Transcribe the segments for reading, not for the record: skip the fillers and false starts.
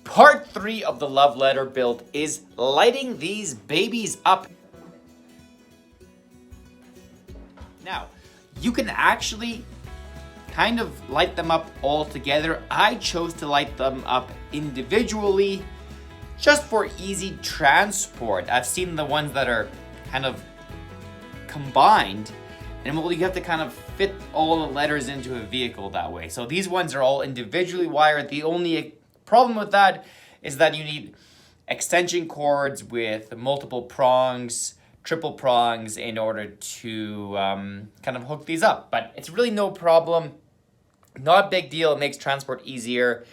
Part 3 of the love letter build is lighting these babies up. Now, you can actually kind of light them up all together. I chose to light them up individually just for easy transport. I've seen the ones that are kind of combined, and well, you have to kind of fit all the letters into a vehicle that way. So these ones are all individually wired. The only problem with that is that you need extension cords with multiple prongs, triple prongs, in order to kind of hook these up. But it's really no problem. Not a big deal. It makes transport easier.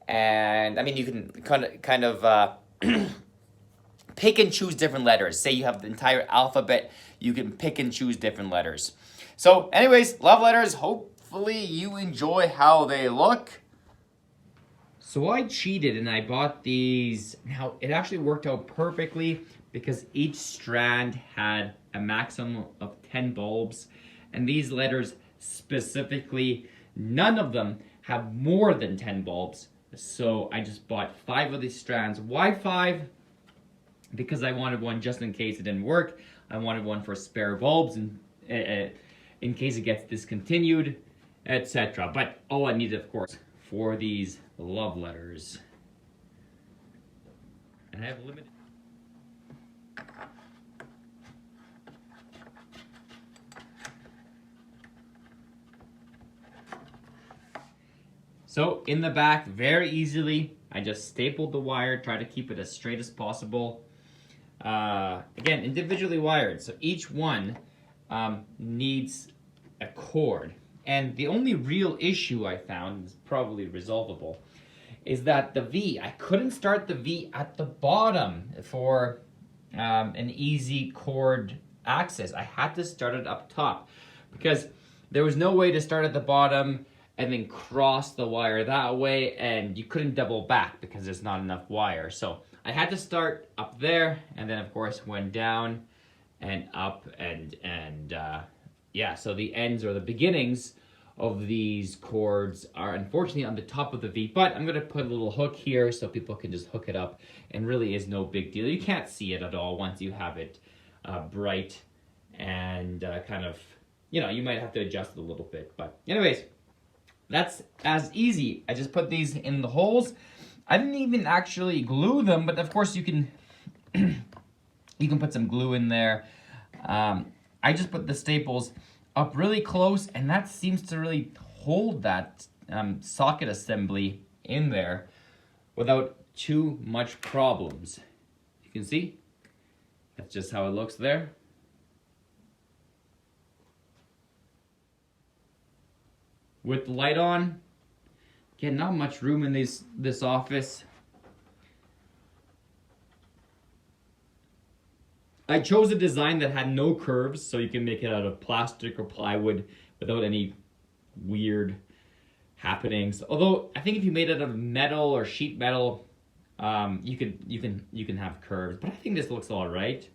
And I mean, you can kind of pick and choose different letters. Say you have the entire alphabet, you can pick and choose different letters. So anyways, love letters. Hopefully you enjoy how they look. So I cheated and I bought these. Now, it actually worked out perfectly because each strand had a maximum of 10 bulbs. And these letters specifically, none of them have more than 10 bulbs. So I just bought 5 of these strands. Why 5? Because I wanted one just in case it didn't work. I wanted one for spare bulbs and in case it gets discontinued, etc. But all I needed, of course, for these love letters. And I have limited. So in the back, very easily, I just stapled the wire, try to keep it as straight as possible. Again, individually wired, so each one needs a cord. And the only real issue I found, is probably resolvable, is that the V, I couldn't start the V at the bottom for an easy cord access. I had to start it up top because there was no way to start at the bottom and then cross the wire that way, and you couldn't double back because there's not enough wire. So I had to start up there, and then of course went down and up, and yeah, so the ends or the beginnings of these cords are unfortunately on the top of the V, but I'm gonna put a little hook here so people can just hook it up, and really is no big deal. You can't see it at all once you have it bright, and kind of, you know, you might have to adjust it a little bit, but anyways, that's as easy. I just put these in the holes. I didn't even actually glue them, but of course you can you can put some glue in there. I just put the staples up really close, and that seems to really hold that socket assembly in there without too much problems. You can see, that's just how it looks there. With the light on, again, not much room in this office. I chose a design that had no curves, so you can make it out of plastic or plywood without any weird happenings. Although I think if you made it out of metal or sheet metal, you can have curves. But I think this looks all right.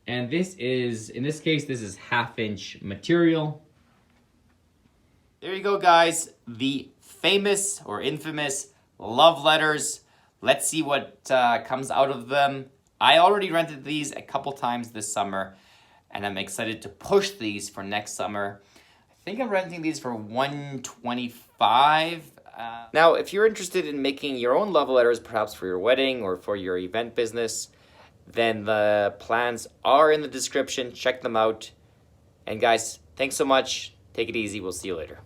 And this is, in this case, this is 1/2" material. There you go, guys. The famous or infamous love letters. Let's see what comes out of them. I already rented these a couple times this summer, and I'm excited to push these for next summer. I think I'm renting these for $125. Now, if you're interested in making your own love letters, perhaps for your wedding or for your event business, then the plans are in the description. Check them out. And guys, thanks so much. Take it easy. We'll see you later.